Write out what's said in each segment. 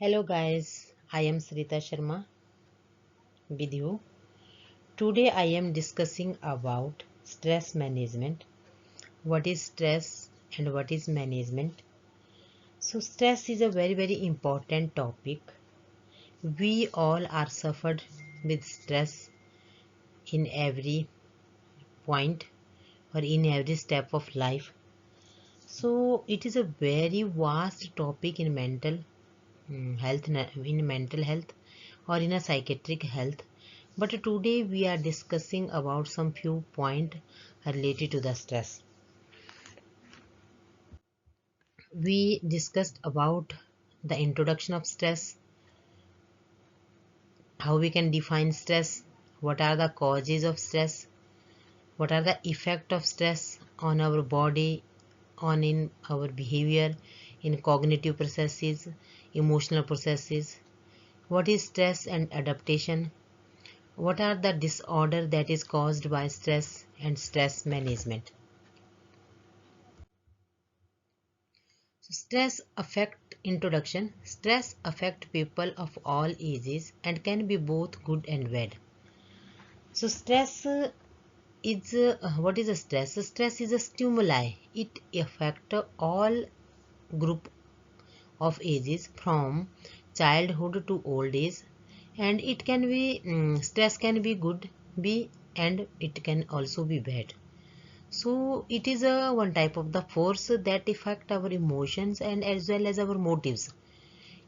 Hello guys, I am Sarita Sharma with you. Today I am discussing about stress management. What is stress and what is management? So stress is a very important topic. We all are suffered with stress in every point or in every step of life. So it is a very vast topic in mental health or in a psychiatric health, but today we are discussing about some few points related to the stress. We discussed about the introduction of stress, how we can define stress, what are the causes of stress, what are the effect of stress on our body, on in our behavior, in cognitive processes, emotional processes, what is stress and adaptation, what are the disorder that is caused by stress and stress management. So stress affect people of all ages and can be both good and bad. So stress is what is a stress? Stress is a stimuli. It affect all group of ages from childhood to old age, and it can be stress can be good be and it can also be bad. So it is a one type of the force that affect our emotions and as well as our motives.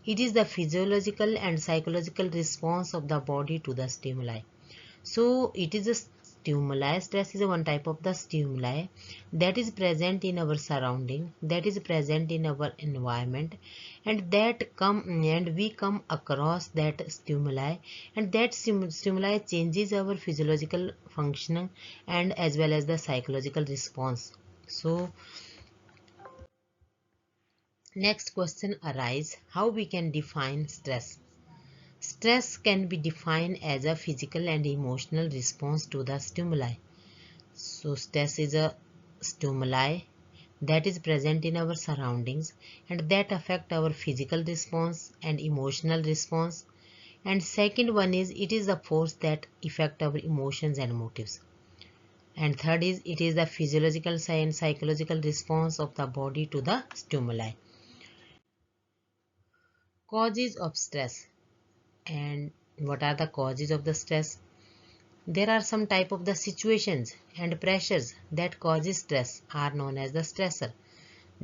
It is the physiological and psychological response of the body to the stimuli. So it is a stimuli. Stress is a one type of the stimuli that is present in our surrounding, that is present in our environment, and we come across that stimuli, and that stimuli changes our physiological functioning and as well as the psychological response. So next question arises, how we can define stress. Stress can be defined as a physical and emotional response to the stimuli. So stress is a stimuli that is present in our surroundings and that affect our physical response and emotional response. And second one is it is the force that affect our emotions and motives. And third is it is the physiological and psychological response of the body to the stimuli. Causes of stress. And what are the causes of the stress? There are some type of the situations and pressures that causes stress are known as the stressor.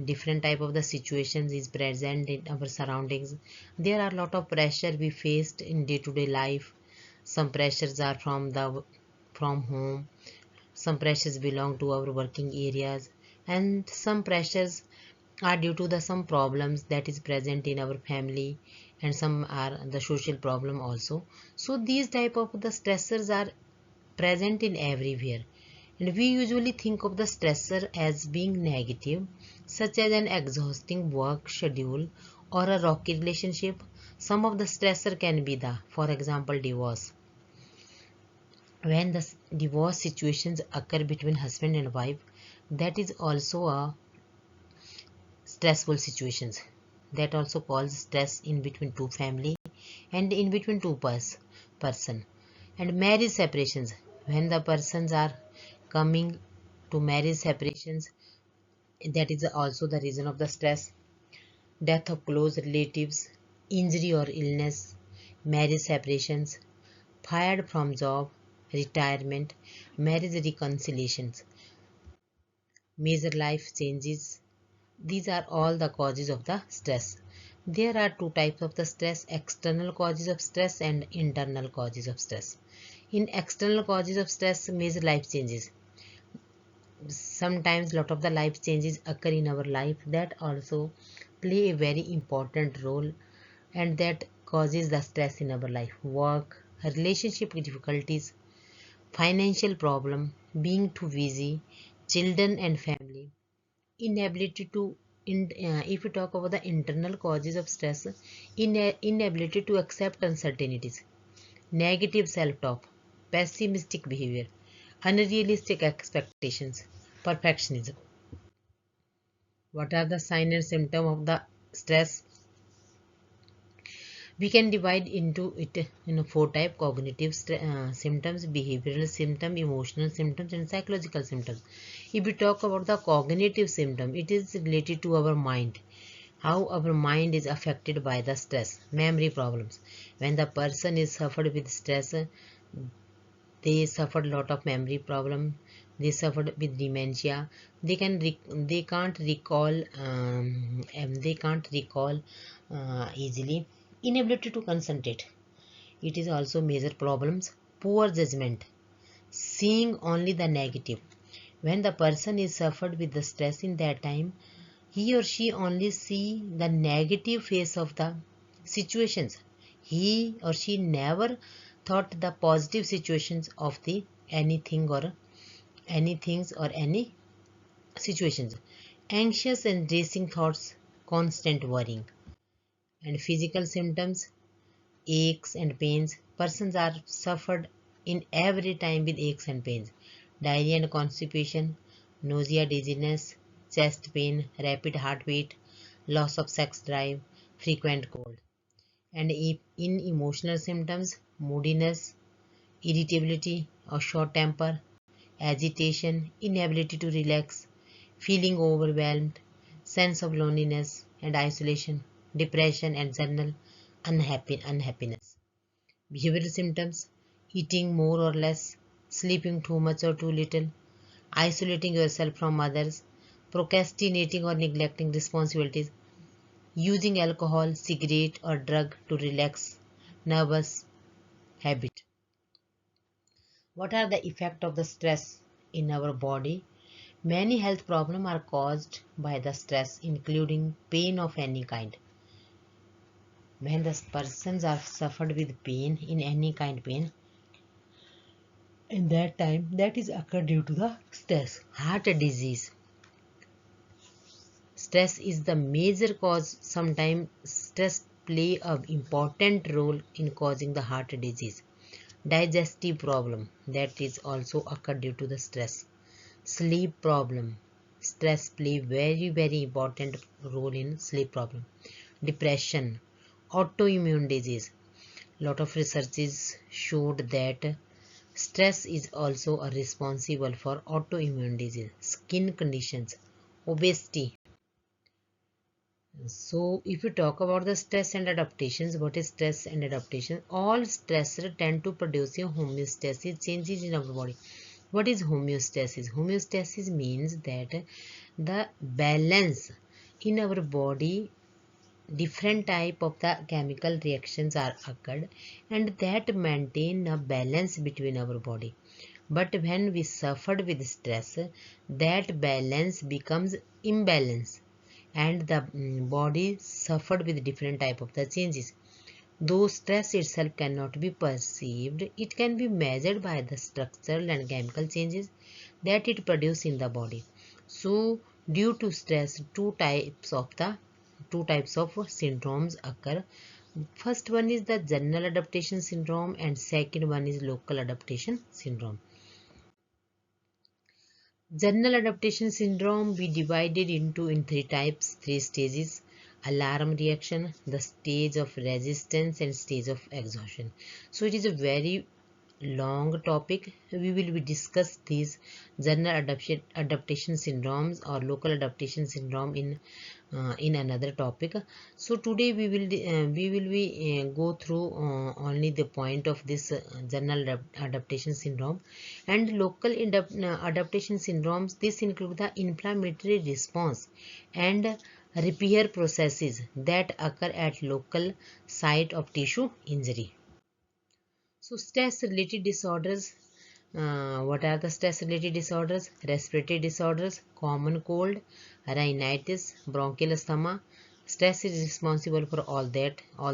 Different type of the situations is present in our surroundings. There are a lot of pressure we faced in day-to-day life. Some pressures are from home, some pressures belong to our working areas, and some pressures are due to the some problems that is present in our family, and some are the social problem also. So these type of the stressors are present in everywhere, and we usually think of the stressor as being negative, such as an exhausting work schedule or a rocky relationship. Some of the stressor can be the, for example, divorce. When the divorce situations occur between husband and wife, that is also a stressful situations. That also causes stress in between two family and in between person. And marriage separations, when the persons are coming to marriage separations, that is also the reason of the stress. Death of close relatives, injury or illness, marriage separations, fired from job, retirement, marriage reconciliations, major life changes. These are all the causes of the stress. There are two types of the stress, external causes of stress and internal causes of stress. In external causes of stress, major life changes. Sometimes lot of the life changes occur in our life that also play a very important role, and that causes the stress in our life. Work, relationship difficulties, financial problem, being too busy, children and family, inability to if we talk about the internal causes of stress, inability to accept uncertainties, negative self-talk, pessimistic behavior, unrealistic expectations, perfectionism. What are the signs and symptoms of the stress? We can divide into it in four types: cognitive symptoms, behavioral symptoms, emotional symptoms, and psychological symptoms. If we talk about the cognitive symptom, it is related to our mind, how our mind is affected by the stress. Memory problems: when the person is suffered with stress, they suffered a lot of memory problem, they suffered with dementia, they can't recall, and they can't recall easily, inability to concentrate. It is also major problems. Poor judgment, seeing only the negative. When the person is suffered with the stress in that time, he or she only see the negative face of the situations. He or she never thought the positive situations of the anything or anythings or any situations. Anxious and racing thoughts, constant worrying. And physical symptoms: aches and pains. Persons are suffered in every time with aches and pains. Diarrhea and constipation, nausea, dizziness, chest pain, rapid heartbeat, loss of sex drive, frequent cold. And in emotional symptoms: moodiness, irritability or short temper, agitation, inability to relax, feeling overwhelmed, sense of loneliness and isolation, depression and general unhappiness. Behavioral symptoms: eating more or less, sleeping too much or too little, isolating yourself from others, procrastinating or neglecting responsibilities, using alcohol, cigarette or drug to relax, nervous habit. What are the effects of the stress in our body? Many health problems are caused by the stress, including pain of any kind. When the persons are suffered with pain in any kind pain, in that time that is occurred due to the stress. Heart disease. Stress is the major cause. Sometimes stress play an important role in causing the heart disease. Digestive problem, that is also occurred due to the stress. Sleep problem, stress play very important role in sleep problem. Depression, autoimmune disease. Lot of researches showed that stress is also responsible for autoimmune disease. Skin conditions, obesity. So if you talk about the stress and adaptations, what is stress and adaptation? All stressors tend to produce a homeostasis, changes in our body. What is homeostasis? Homeostasis means that the balance in our body, different type of the chemical reactions are occurred, and that maintain a balance between our body. But when we suffered with stress, that balance becomes imbalance, and the body suffered with different type of the changes. Though stress itself cannot be perceived, it can be measured by the structural and chemical changes that it produces in the body. So due to stress, two types of syndromes occur. First one is the general adaptation syndrome, and second one is local adaptation syndrome. General adaptation syndrome we divided into in three types, three stages: alarm reaction, the stage of resistance, and stage of exhaustion. So it is a very long topic. We will be discuss these general adaptation syndromes or local adaptation syndrome in another topic. So today we will be go through only the point of this general adaptation syndrome. And local adaptation syndromes, this include the inflammatory response and repair processes that occur at local site of tissue injury. So stress related disorders, what are the stress related disorders? Respiratory disorders, common cold, rhinitis, bronchial asthma. Stress is responsible for all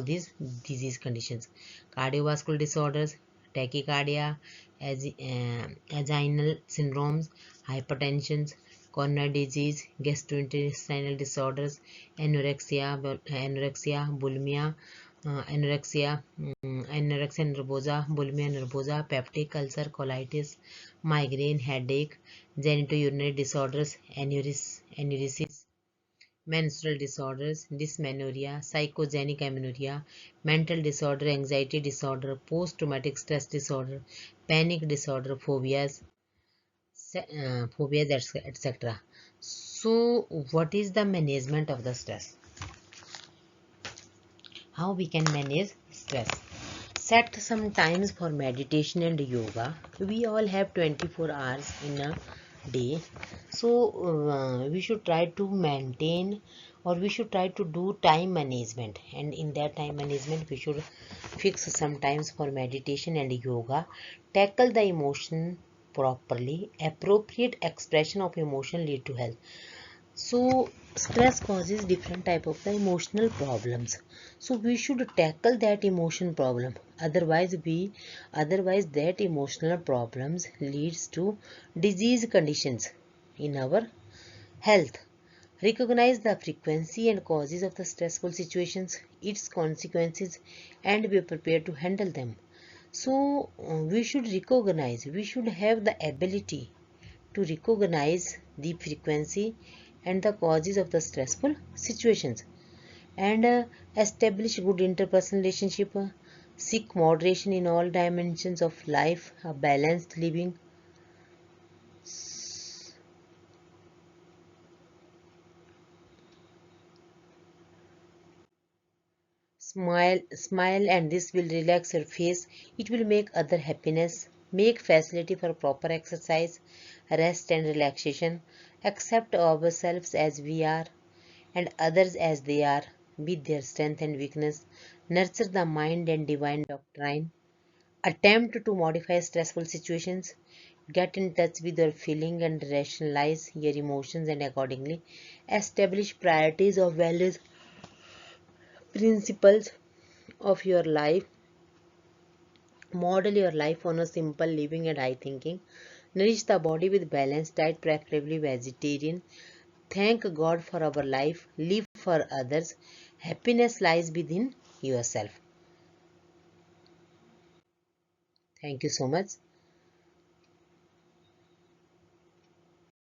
these disease conditions. Cardiovascular disorders, tachycardia, vaginal syndromes, hypertension, coronary disease, gastrointestinal disorders, anorexia, bulimia, anorexia nervosa, bulimia nervosa, peptic ulcer, colitis, migraine, headache, genitourinary disorders, aneurysms, menstrual disorders, dysmenorrhea, psychogenic amenorrhea, mental disorder, anxiety disorder, post-traumatic stress disorder, panic disorder, phobias, etc. So, what is the management of the stress? How we can manage stress? Set some times for meditation and yoga. We all have 24 hours in a day, so we should try to maintain, or we should try to do time management, and in that time management we should fix some times for meditation and yoga. Tackle the emotion properly. Appropriate expression of emotion lead to health. So stress causes different type of the emotional problems, so we should tackle that emotion problem. Otherwise that emotional problems leads to disease conditions in our health. Recognize the frequency and causes of the stressful situations, its consequences, and be prepared to handle them. So we should have the ability to recognize the frequency and the causes of the stressful situations, and establish good interpersonal relationship, seek moderation in all dimensions of life, a balanced living. Smile, and this will relax your face. It will make other happiness. Make facility for proper exercise, rest and relaxation. Accept ourselves as we are and others as they are, with their strength and weakness. Nurture the mind and divine doctrine. Attempt to modify stressful situations. Get in touch with your feeling and rationalize your emotions, and accordingly establish priorities of values, principles of your life. Model your life on a simple living and high thinking. Nourish the body with balanced diet, preferably vegetarian. Thank God for our life. Live for others. Happiness lies within yourself. Thank you so much.